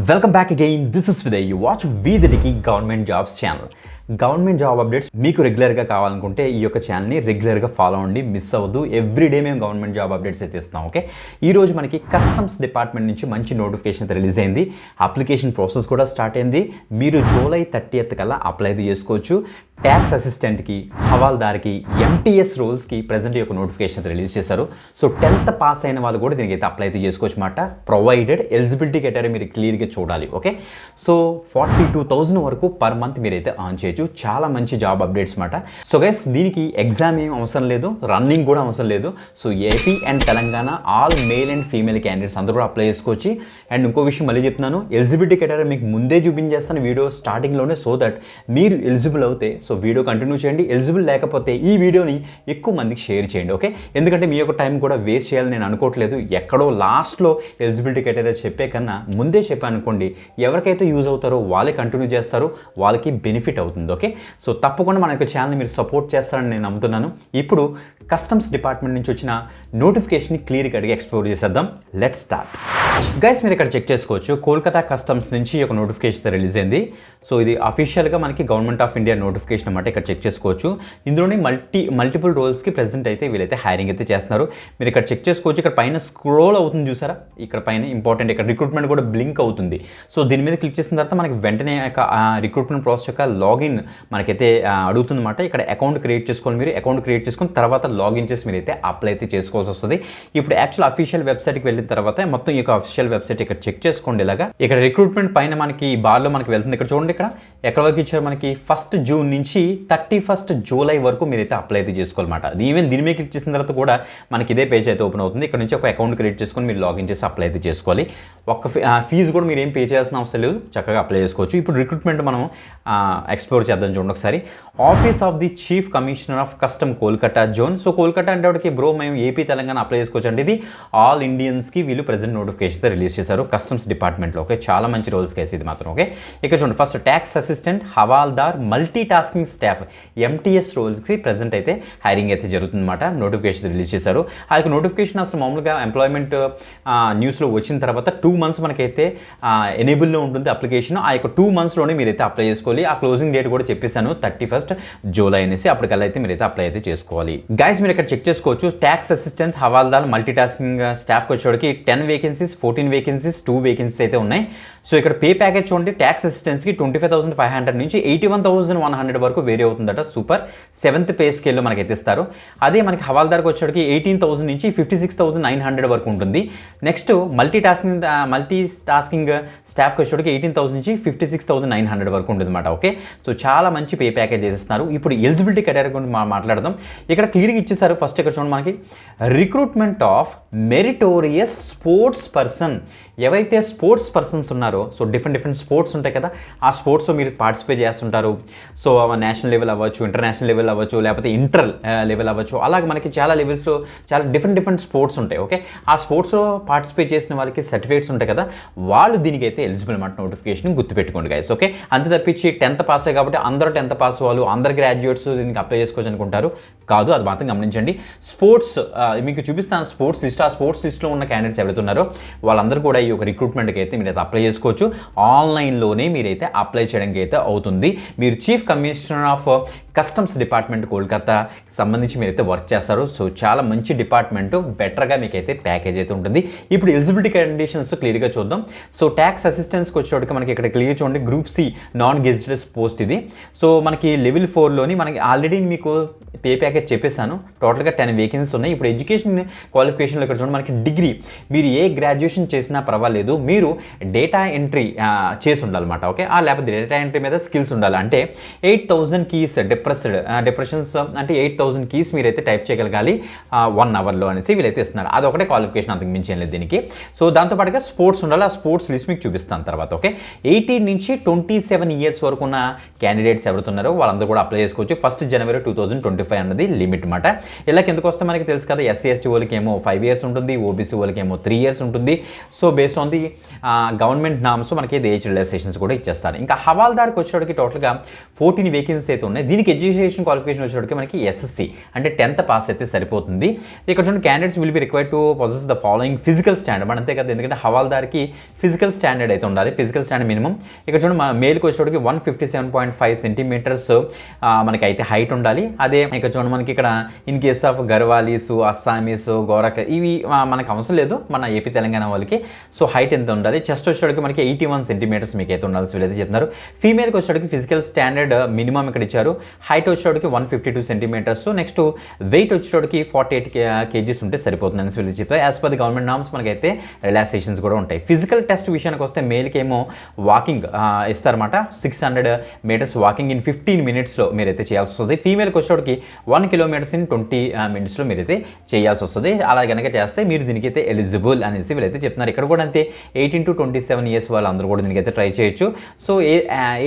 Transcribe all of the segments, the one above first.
Welcome back again. This is Vidya. You watch VDDకి government jobs channel. Government job updates మీకు రెగ్యులర్గా కావాలనుకుంటే ఈ యొక్క ఛానల్ని రెగ్యులర్గా ఫాలో అవ్వండి, మిస్ అవ్వద్దు. ఎవ్రీడే మేము గవర్నమెంట్ జాబ్ అప్డేట్స్ అయితే ఇస్తాం. ఓకే, ఈరోజు మనకి కస్టమ్స్ డిపార్ట్మెంట్ నుంచి మంచి నోటిఫికేషన్ రిలీజ్ అయింది. అప్లికేషన్ ప్రాసెస్ కూడా స్టార్ట్ అయింది. మీరు జూలై 30th కల్లా అప్లై చేసుకోవచ్చు. ట్యాక్స్ అసిస్టెంట్కి, హవాల్దార్కి, ఎంటీఎస్ రోల్స్కి ప్రజెంట్ యొక్క నోటిఫికేషన్ రిలీజ్ చేశారు. సో 10th పాస్ అయిన వాళ్ళు కూడా దీనికి అయితే అప్లై అయితే చేసుకోవచ్చు అన్నమాట. ప్రొవైడెడ్ ఎలిజిబిలిటీ క్రైటీరియా మీరు క్లియర్గా చూడాలి. ఓకే, సో 42,000 వరకు పర్ మంత్ మీరైతే ఆన్ చేయొచ్చు. చాలా మంచి జాబ్ అప్డేట్స్ అన్నమాట. సో గైస్, దీనికి ఎగ్జామ్ ఏం అవసరం లేదు, రన్నింగ్ కూడా అవసరం లేదు. So AP and Telangana all male and female candidates అందరూ కూడా అప్లై చేసుకోవచ్చు. అండ్ ఇంకో విషయం మళ్ళీ చెప్తున్నాను, ఎలిజిబిలిటీ క్రైటీరియా మీకు ముందే చూపించేస్తాను వీడియో స్టార్టింగ్లోనే, సో దట్ మీరు ఎలిజిబుల్ అవుతే సో వీడియో కంటిన్యూ చేయండి. ఎలిజిబుల్ లేకపోతే ఈ వీడియోని ఎక్కువ మందికి షేర్ చేయండి. ఓకే, ఎందుకంటే మీ యొక్క టైం కూడా వేస్ట్ చేయాలని నేను అనుకోవట్లేదు. ఎక్కడో లాస్ట్లో ఎలిజిబిలిటీ క్రైటీరియా చెప్పే కన్నా ముందే చెప్పాను అనుకోండి, ఎవరికైతే యూజ్ అవుతారో వాళ్ళే కంటిన్యూ చేస్తారు, వాళ్ళకి బెనిఫిట్ అవుతుంది. ఓకే, సో తప్పకుండా మన యొక్క ఛానల్ని మీరు సపోర్ట్ చేస్తారని నేను నమ్ముతున్నాను. ఇప్పుడు కస్టమ్స్ డిపార్ట్మెంట్ నుంచి వచ్చిన నోటిఫికేషన్ని క్లియర్గా అడిగి ఎక్స్ప్లోర్ చేసేద్దాం. Let's start. గైస్, మీరు ఇక్కడ చెక్ చేసుకోవచ్చు, కోల్కతా కస్టమ్స్ నుంచి ఒక నోటిఫికేషన్ రిలీజ్ అయింది. సో ఇది అఫీషియల్గా మనకి గవర్నమెంట్ ఆఫ్ ఇండియా నోటిఫికేషన్ అన్నమాట. ఇక్కడ చెక్ చేసుకోవచ్చు. ఇందులోనే మల్టిపుల్ రోల్స్కి ప్రెజెంట్ అయితే వీళ్ళైతే హైరింగ్ అయితే చేస్తున్నారు. మీరు ఇక్కడ చెక్ చేసుకోవచ్చు. ఇక్కడ పైన స్క్రోల్ అవుతుంది చూసారా, ఇక్కడ పైన ఇంపార్టెంట్, ఇక్కడ రిక్రూట్మెంట్ కూడా బ్లింక్ అవుతుంది. సో దీని మీద క్లిక్ చేసిన తర్వాత మనకి వెంటనే రిక్రూట్మెంట్ ప్రాసెస్ యొక్క లాగిన్ మనకైతే అడుగుతుంది అన్నమాట. ఇక్కడ అకౌంట్ క్రియేట్ చేసుకోవాలి. మీరు అకౌంట్ క్రియేట్ చేసుకుని తర్వాత లాగిన్ చేసి మీరైతే అప్లై అయితే చేసుకోవాల్సి వస్తుంది. ఇప్పుడు యాక్చువల్ అఫీషియల్ వెబ్సైట్కి వెళ్ళిన తర్వాత మొత్తం ఈ యొక్క అఫీషియల్ వెబ్సైట్ ఇక్కడ చెక్ చేసుకోండి. ఇలాగా ఇక్కడ రిక్రూట్మెంట్ పైన మనకి బార్లో మనకి వెళ్తుంది. ఇక్కడ చూడండి, ఇక్కడ ఎక్కడ వరకు ఇచ్చారు మనకి 1st జూన్ నుంచి 31st జూలై వరకు మీరైతే అప్లై అయితే చేసుకోవాలన్నమాట. ఈవెన్ దీని మీద క్లిక్ చేసిన తర్వాత కూడా మనకి ఇదే పేజ్ అయితే ఓపెన్ అవుతుంది. ఇక్కడ నుంచి ఒక అకౌంట్ క్రియేట్ చేసుకొని మీరు లాగిన్ చేసి అప్లై అయితే చేసుకోవాలి. ఒక్క ఫీజు కూడా మీరు ఏం పే చేయాల్సిన అవసరం లేదు, చక్కగా అప్లై చేసుకోవచ్చు. ఇప్పుడు రిక్రూట్మెంట్ మనం ఎక్స్ప్లోర్ చేద్దాం. చూడండి ఒకసారి, office of the chief commissioner of custom Kolkata zone. So Kolkata అంటే వాడికి బ్రో మేము ఏపీ తెలంగాణ అప్లై చేసుకోవచ్చు అంటే ఇది ఆల్ ఇండియన్స్కి వీళ్ళు ప్రెజెంట్ నోటిఫికేషన్ రిలీజ్ చేశారు కస్టమ్స్ డిపార్ట్మెంట్లో. ఓకే, చాలా మంచి రోల్స్ కేసు ఇది మాత్రం. ఓకే, ఇక్కడ చూడండి, first tax assistant, havildar, multi tasking staff, MTS రోల్స్కి ప్రెజెంట్ అయితే హైరింగ్ అయితే జరుగుతుందన్నమాట. నోటిఫికేషన్ రిలీజ్ చేశారు. ఆ యొక్క నోటిఫికేషన్ అసలు మామూలుగా ఎంప్లాయ్మెంట్ న్యూస్లో వచ్చిన తర్వాత 2 months మనకైతే ఎనేబుల్లో ఉంటుంది అప్లికేషన్. ఆ యొక్క 2 monthsలోనే మీరైతే అప్లై చేసుకోవాలి. ఆ క్లోజింగ్ డేట్ కూడా చెప్పేశాను 31st జూలై అనేసి, అప్పటికల్లా అయితే మీరైతే అప్లై అయితే చేసుకోవాలి. గైస్, మీరు ఇక్కడ చెక్ చేసుకోవచ్చు, tax assistant, havildar, multi tasking స్టాఫ్కి వచ్చేటికి 10 vacancies, 14 vacancies, 2 vacancies అయితే ఉన్నాయి. సో ఇక్కడ పే ప్యాకేజ్ చూడండి, ట్యాక్స్ అసిస్టెంట్స్కి 25,500 నుంచి 81,100 వరకు వేరే అవుతుందట. సూపర్, 7th పే స్కేల్లో మనకైతే ఇస్తారు. అదే మనకి హవాల్దార్కి వచ్చేటికి 18,000 నుంచి 56,900 వరకు ఉంటుంది. నెక్స్ట్ మల్టీ టాస్కింగ్ స్టాఫ్కి వచ్చేటికి 18,000 నుంచి 56,900 వరకు ఉంటుంది అనమాట. ఓకే, సో చాలా మంచి పే ప్యాకేజ్ చేస్తున్నారు. ఇప్పుడు ఎలిజిబిలిటీ క్రైటీరియా గురించి మాట్లాడదాం. ఇక్కడ క్లియర్గా ఇచ్చేసారు. ఫస్ట్ ఇక్కడ చూడండి, మనకి recruitment of meritorious sports person. ఎవరైతే స్పోర్ట్స్ పర్సన్స్ ఉన్నారో, సో డిఫరెంట్ స్పోర్ట్స్ ఉంటాయి కదా, ఆ స్పోర్ట్స్లో మీరు పార్టిసిపేట్ చేస్తుంటారు. సో నేషనల్ లెవెల్ అవ్వచ్చు, ఇంటర్నేషనల్ లెవెల్ అవ్వచ్చు, లేకపోతే ఇంటర్ లెవెల్ అవ్వచ్చు. అలాగే మనకి చాలా లెవెల్స్లో చాలా డిఫరెంట్ స్పోర్ట్స్ ఉంటాయి. ఓకే, ఆ స్పోర్ట్స్లో పార్టిసిపేట్ చేసిన వాళ్ళకి సర్టిఫికేట్స్ ఉంటాయి కదా, వాళ్ళు దీనికైతే ఎలిజిబుల్ అన్నమాట. నోటిఫికేషన్ గుర్తుపెట్టుకోండి గైస్. ఓకే, అంతే తప్పించి 10th పాస్ కాబట్టి అందరూ 10th పాస్ వాళ్ళు, అందరు గ్రాడ్యుయేట్స్ దీనికి అప్లై చేసుకోవచ్చు అనుకుంటారు. కాదు, అది మాత్రం గమనించండి. స్పోర్ట్స్ మీకు చూపిస్తాను స్పోర్ట్స్ లిస్ట్. ఆ స్పోర్ట్స్ లిస్ట్లో ఉన్న క్యాండిడేట్స్ ఎవరైతే ఉన్నారో వాళ్ళందరూ కూడా ఈ యొక్క రిక్రూట్మెంట్కి అయితే మీరైతే అప్లై చేసుకోవచ్చు. ఆన్లైన్లోనే మీరైతే అప్లై చేయడానికి అయితే అవుతుంది. మీరు chief commissioner of customs department Kolkata సంబంధించి మీరైతే వర్క్ చేస్తారు. సో చాలా మంచి డిపార్ట్మెంట్, బెటర్గా మీకైతే ప్యాకేజ్ అయితే ఉంటుంది. ఇప్పుడు ఎలిజిబిలిటీ కండిషన్స్ క్లియర్గా చూద్దాం. సో ట్యాక్స్ అసిస్టెంట్స్కి వచ్చేటికి మనకి ఇక్కడ క్లియర్ చూడండి, group C non gazetted post ఇది. సో మనకి లెవెల్ 4లోని మనకి ఆల్రెడీ మీకు పే ప్యాకేజ్ చెప్పేసాను. టోటల్గా 10 vacancies ఉన్నాయి. ఇప్పుడు ఎడ్యుకేషన్ క్వాలిఫికేషన్లో ఇక్కడ చూడండి, మనకి డిగ్రీ, మీరు ఏ గ్రాడ్యుయేషన్ చేసినా పర్వాలేదు, మీరు డేటా ఎంట్రీ చేసి ఉండాలన్నమాట. ఓకే, లేకపోతే డేటా ఎంట్రీ మీద స్కిల్స్ ఉండాలి. అంటే 8,000 keys డిప్రెషన్స్ అంటే 8,000 keys మీరైతే టైప్ చేయగలగాలి 1 hourలో అనేసి వీళ్ళైతే ఇస్తున్నారు. అదొకటే క్వాలిఫికేషన్, అంతకు మించి ఏం లేదు దీనికి. సో దాంతోపాటుగా స్పోర్ట్స్ ఉండాలి. ఆ స్పోర్ట్స్ లిస్ట్ మీకు చూపిస్తాను తర్వాత. ఓకే, 18 నుంచి 27 years వరకు ఉన్న క్యాండిడేట్స్ ఎవరుతున్నారో వాళ్ళందరూ కూడా అప్లై చేసుకోవచ్చు. 1st జనవరి 2025 25 అన్నది లిమిట్ అనమాట. ఇలా కిందకు వస్తే మనకి తెలుసు కదా, ఎస్సీ ఎస్టీ వాళ్ళకి ఏమో 5 years ఉంటుంది, ఓబీసీ వాళ్ళకి ఏమో 3 years ఉంటుంది. So based on the government norms మనకి ఏజ్ రిలాక్సేషన్స్ కూడా ఇచ్చేస్తారు. ఇంకా హవాల్దార్కి వచ్చేటికి టోటల్గా 14 వేకెన్సీస్ అయితే ఉన్నాయి. దీనికి ఎడ్యుకేషన్ క్వాలిఫికేషన్ వచ్చేటికి మనకి ఎస్ఎస్సి అంటే 10th పాస్ అయితే సరిపోతుంది. ఇక్కడ చూడండి, candidates will be required to possess the following physical standard. మన అంతే కదా, ఎందుకంటే హవాల్దార్కి ఫిజికల్ స్టాండర్డ్ అయితే ఉండాలి. ఫిజికల్ స్టాండర్డ్ మినిమం ఇక్కడ చూడండి, మేల్కి వచ్చేటికి 157.5 centimeters మనకి అయితే హైట్ ఉండాలి. అదే ఇక్కడ చూడండి, మనకి ఇక్కడ in case of Garhwalis, Assamese, గోరక ఇవి మనకు అవసరం లేదు మన ఏపీ తెలంగాణ వాళ్ళకి. సో హైట్ ఎంత ఉండాలి? చెస్ట్ వచ్చేటికి మనకి 81 centimeters మీకు అయితే ఉండాల్సి వీళ్ళైతే చెప్తున్నారు. ఫీమేల్కి వచ్చేటికి ఫిజికల్ స్టాండర్డ్ మినిమం ఇక్కడ ఇచ్చారు. హైట్ వచ్చేటికి 152 centimeters. నెక్స్ట్ వెయిట్ వచ్చేటికి 48 kgs ఉంటే సరిపోతుంది అని వీళ్ళు చెప్తారు. As per the government norms మనకైతే రిలాక్సేషన్స్ కూడా ఉంటాయి. ఫిజికల్ టెస్ట్ విషయానికి వస్తే మేల్కి ఏమో వాకింగ్ ఇస్తారన్నమాట. 600 meters వాకింగ్ ఇన్ 15 minutesలో మీరైతే చేయాల్సి వస్తుంది. ఫీమేల్కి వచ్చేటికి 1 kilometer in 20 minutesలో మీరైతే చేయాల్సి వస్తుంది. అలా కనుక చేస్తే మీరు దీనికైతే ఎలిజిబుల్ అనేసి వీళ్ళైతే చెప్తున్నారు. ఇక్కడ కూడా అంతే 18 to 27 years వాళ్ళందరూ కూడా దీనికైతే ట్రై చేయొచ్చు. So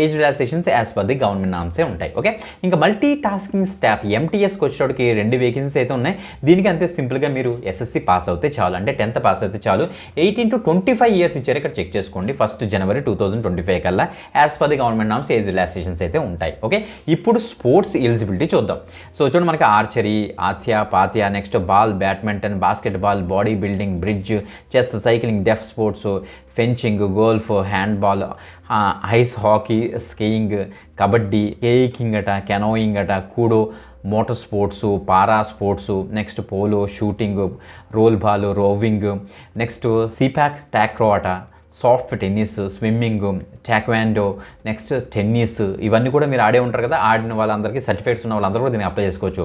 age relaxations as per the government నామ్సే ఉంటాయి. ఓకే, ఇంకా మల్టీ టాస్కింగ్ స్టాఫ్ ఎంటీఎస్కి వచ్చేటికి 2 వేకెన్సీస్ అయితే ఉన్నాయి. దీనికి అంతే సింపుల్గా మీరు ఎస్ఎస్సి పాస్ అవుతే చాలు, అంటే 10th పాస్ అయితే చాలు. 18 to 25 years ఇచ్చారు. ఇక్కడ చెక్ చేసుకోండి, 1st January 2025 కల్లా as per the government norms age relaxations అయితే ఉంటాయి. ఓకే, ఇప్పుడు స్పోర్ట్స్ ఎలిజిబిలిటీ చూద్దాం. సో చూడండి, మనకి archery, Atya, Patya, next ball, badminton, basketball, body building, bridge, chess, cycling, deaf sports, fencing, golf, handball, ice hockey, skiing, kabaddi, kayaking అట, canoeing అట, kudo, motor sports, para sports, next polo, shooting, roll ball, rowing, next sepak, takraw అట, soft tennis, swimming, taekwondo, next tennis, ఇవన్నీ కూడా మీరు ఆడే ఉంటారు కదా. ఆడిన వాళ్ళందరికీ సర్టిఫికేట్స్ ఉన్న వాళ్ళందరూ కూడా దీన్ని అప్లై చేసుకోవచ్చు.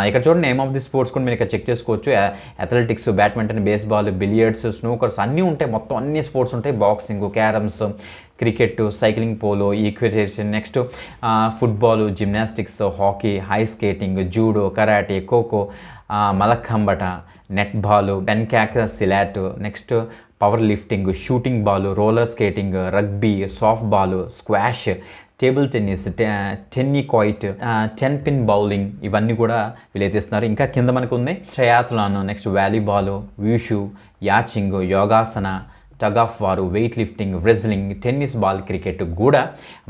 ఇక్కడ చూడండి, నేమ్ ఆఫ్ ది స్పోర్ట్స్ కూడా మీరు ఇక్కడ చెక్ చేసుకోవచ్చు. Athletics, badminton, baseball, billiards, snookers అన్నీ ఉంటాయి. మొత్తం అన్ని స్పోర్ట్స్ ఉంటాయి. Boxing, carroms, cricket, cycling, polo, equitation, next football, gymnastics, hockey, ice skating, judo, karate, kho kho, mallakhamba, net ball, pencak, silat, next power lifting, shooting ball, roller skating, rugby, soft ball, squash, table tennis, tennikoit, 10 pin bowling, ఇవన్నీ కూడా వీళ్ళైతే ఇస్తున్నారు. ఇంకా కింద మనకు ఉంది triathlon, next volleyball, wushu, yachting, yogasana, tug of war, weight lifting, wrestling, tennis ball, cricket కూడా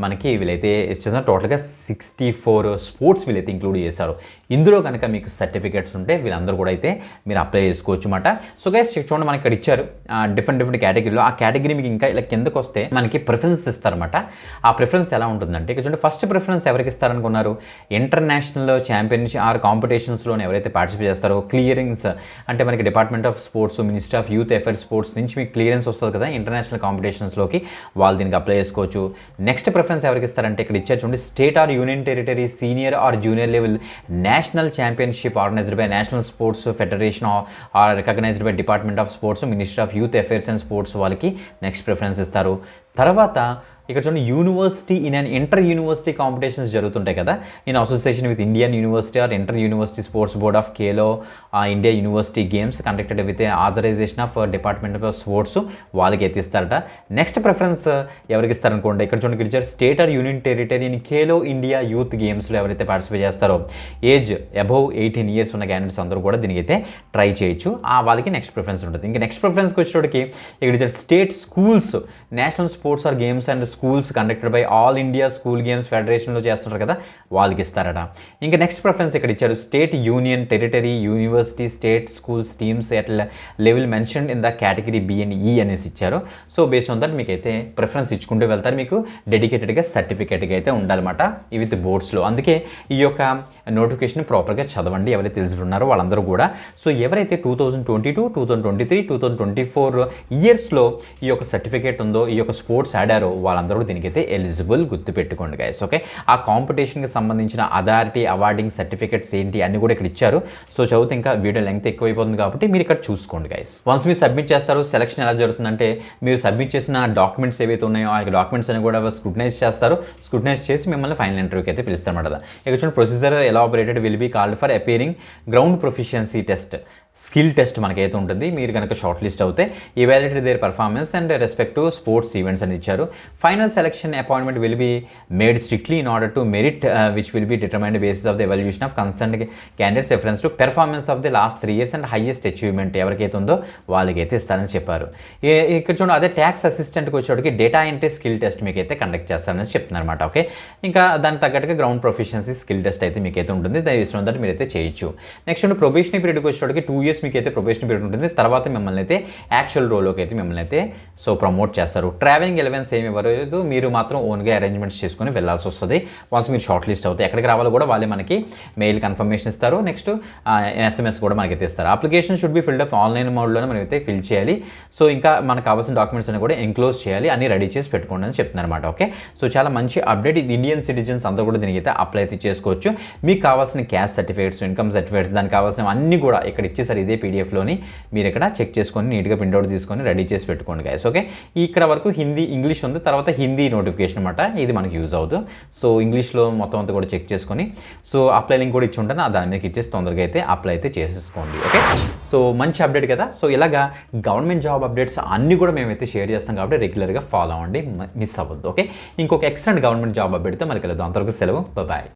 మనకి వీళ్ళైతే ఇచ్చేసిన టోటల్గా 64 స్పోర్ట్స్ వీళ్ళైతే ఇంక్లూడ్ చేశారు. ఇందులో కనుక మీకు సర్టిఫికేట్స్ ఉంటే వీళ్ళందరూ కూడా అయితే మీరు అప్లై చేసుకోవచ్చు అన్నమాట. సో గైస్ చూడండి, మనకి ఇక్కడ ఇచ్చారు డిఫరెంట్ కేటగిరీలో. ఆ కేటగిరీ మీకు ఇంకా ఇలా కిందకు వస్తే మనకి ప్రిఫరెన్స్ ఇస్తారన్నమాట. ఆ ప్రిఫరెన్స్ ఎలా ఉంటుందంటే, ఇక్కడ చూడండి, ఫస్ట్ ప్రిఫరెన్స్ ఎవరికి ఇస్తారనుకున్నారు? ఇంటర్నేషనల్ ఛాంపియన్షిప్ ఆర్ కాంపిటీషన్స్లో ఎవరైతే పార్టిసిపేట్ చేస్తారో, క్లియరెన్స్ అంటే మనకి department of sports, ministry of youth affairs sports నుంచి మీకు క్లియరెన్స్ వస్తుంది కదా ఇంటర్నేషనల్ కాంపిటీషన్స్లోకి, వాళ్ళు దీనికి అప్లై చేసుకోవచ్చు. నెక్స్ట్ ప్రిఫరెన్స్ ఎవరికి ఇస్తారంటే, ఇక్కడ ఇచ్చారు చూడండి, state or union territory senior or junior level national championship organised by national sports federation or recognised by department of sports, ministry of youth affairs and sports వాళ్ళకి next preference ఇస్తారు. తర్వాత ఇక్కడ చూడండి, university in and inter university competitions జరుగుతుంటాయి కదా, in association with Indian university or inter university sports board of Khelo India university games conducted with authorisation of department of sports, వాళ్ళకి ఎత్తిస్తారట. Next preference ఎవరికి ఇస్తారనుకోండి, ఇక్కడ చూడండి, ఇక్కడ state or union territory in Khelo India youth గేమ్స్లో ఎవరైతే participate చేస్తారో, age above 18 years ఉన్న candidates అందరూ కూడా దీనికి అయితే ట్రై చేయొచ్చు. వాళ్ళకి నెక్స్ట్ ప్రిఫరెన్స్ ఉంటుంది. ఇంకా నెక్స్ట్ ప్రిఫరెన్స్కి వచ్చేటికి ఇక్కడ state schools national sports or games and schools conducted by all India school games ఫెడరేషన్లో చేస్తుంటారు కదా, వాళ్ళకి ఇస్తారట. ఇంకా నెక్స్ట్ ప్రిఫరెన్స్ ఇక్కడ ఇచ్చారు, state union territory university state schools teams at level mention in the category B and ఈ అనేసి ఇచ్చారు. సో బేస్డ్ ఆన్ దట్ మీకు అయితే ప్రిఫరెన్స్ ఇచ్చుకుంటూ వెళ్తారు. మీకు డెడికేటెడ్గా సర్టిఫికేట్గా అయితే ఉండాలన్నమాట విత్ బోర్డ్స్లో. అందుకే ఈ యొక్క నోటిఫికేషన్ ప్రాపర్గా చదవండి ఎవరైతే తెలుసుకున్నారో వాళ్ళందరూ కూడా. సో ఎవరైతే 2022, 2023, 2024 ఇయర్స్లో ఈ యొక్క సర్టిఫికేట్ ఉందో, ఈ యొక్క స్పోర్ట్స్ ఆడారో వాళ్ళందరూ దీనికైతే ఎలిజిబుల్, గుర్తుపెట్టుకోండి గైస్. ఓకే, ఆ కాంపిటీషన్కి సంబంధించిన అథారిటీ అవార్డింగ్ సర్టిఫికేట్స్ ఏంటి అన్ని కూడా ఇక్కడ ఇచ్చారు. సో చదివితే ఇంకా వీడియో లెంగ్త్ ఎక్కువైపోతుంది కాబట్టి మీరు ఇక్కడ చూసుకోండి గైస్. వన్స్ మీరు సబ్మిట్ చేస్తారు, సెలక్షన్ ఎలా జరుగుతుందంటే, మీరు సబ్మిట్ చేసిన డాక్యుమెంట్స్ ఏవైతే ఉన్నాయో ఆ డాక్యుమెంట్స్ అని కూడా స్క్రూటనైజ్ చేస్తారు. స్క్రూటనైజ్ చేసి మిమ్మల్ని ఫైనల్ ఇంటర్వ్యూకి అయితే పిలుస్తారన్నమాట. ఇక్కడ చూడండి, ప్రొసీజర్ ఎలా operated will be called for appearing ground proficiency test skill test మనకైతే ఉంటుంది. మీరు కనుక షార్ట్ లిస్ట్ అవుతే evaluate their performance and respect to sports events అని ఇచ్చారు. Final selection appointment will be made strictly in order to merit which will be determined basis of the evaluation of concern candidates reference to performance of the last 3 years and highest achievement ఎవరికైతే ఉందో వాళ్ళకైతే ఇస్తారని చెప్పారు. ఇక్కడ చూడండి, అదే tax అసిస్టెంట్కి వచ్చేటికి డేటా ఎంట్రీ స్కిల్ టెస్ట్ మీకైతే కండక్ట్ చేస్తారని చెప్తున్నారు అనమాట. ఓకే, ఇంకా దానికి తగ్గట్టుగా గ్రౌండ్ ప్రొఫిషియన్సీ స్కిల్ టెస్ట్ అయితే మీకైతే ఉంటుంది. దయచేసి దట్ మీరైతే చేయొచ్చు. నెక్స్ట్ ప్రొబేషనరీ పీరియడ్కి వచ్చేటికి 2 years మీకైతే ప్రొబేషనరీ పీరియడ్ ఉంటుంది. తర్వాత మిమ్మల్ని అయితే యాక్చువల్ రోల్లోకి అయితే మిమ్మల్ని అయితే ప్రమోట్ చేస్తారు. ట్రావెలింగ్ ఎలవెన్స్ ఏమి ఇవ్వలేదు, మీరు మాత్రం ఓన్గా అరేంజ్మెంట్స్ చేసుకొని వెళ్ళాల్సి వస్తుంది. వన్స్ మీరు షార్ట్ లిస్ట్ అవుతాయి, ఎక్కడికి రావాలో కూడా వాళ్ళే మనకి మెయిల్ కన్ఫర్మేషన్ ఇస్తారు. నెక్స్ట్ SMS కూడా మనకైతే ఇస్తారు. Application should be filled up online మోడ్లోనే మనమైతే ఫిల్ చేయాలి. ఇంకా మనకు కావాల్సిన డాక్యుమెంట్స్ అన్ని కూడా ఎన్క్లోజ్ చేయాలి, అన్ని రెడీ చేసి పెట్టుకోండి అని చెప్తున్నారు అనమాట. ఓకే, చాలా మంచి అప్డేట్. ఇది ఇండియన్ సిటిజన్స్ అందరూ కూడా దీనికి అయితే అప్లై అయితే చేసుకోవచ్చు. మీకు కావాల్సిన క్యాస్ట్ సర్టిఫికేట్స్, ఇన్కమ్ సర్టిఫికేట్స్, దానికి కావాల్సిన అన్ని కూడా ఇక్కడ ఇచ్చేసారు ఇదే పీడిఎఫ్లోని. మీరు ఇక్కడ చెక్ చేసుకొని నీట్గా ప్రింట్అవుట్ తీసుకొని రెడీ చేసి పెట్టుకోండి గైస్. ఓకే, ఇక్కడ వరకు హిందీ ఇంగ్లీష్ ఉంది, తర్వాత హిందీ నోటిఫికేషన్ అనమాట. ఇది మనకి యూజ్ అవుతుంది. ఇంగ్లీష్లో మొత్తం అంతా కూడా చెక్ చేసుకొని అప్లై లింక్ కూడా ఇచ్చి ఉంటాను, దాని మీద ఇచ్చేసి తొందరగా అయితే అప్లై అయితే చేసేసుకోండి. ఓకే, మంచి అప్డేట్ కదా. ఇలాగా గవర్నమెంట్ జాబ్ అప్డేట్స్ అన్నీ కూడా మేమైతే షేర్ చేస్తాం కాబట్టి రెగ్యులర్గా ఫాలో అవ్వండి, మిస్ అవ్వద్దు. ఓకే, ఇంకొక ఎక్సలెంట్ గవర్నమెంట్ జాబ్ అప్డేట్తో మళ్ళీ కలుద్దాం. అంతవరకు సెలవు, బాయ్.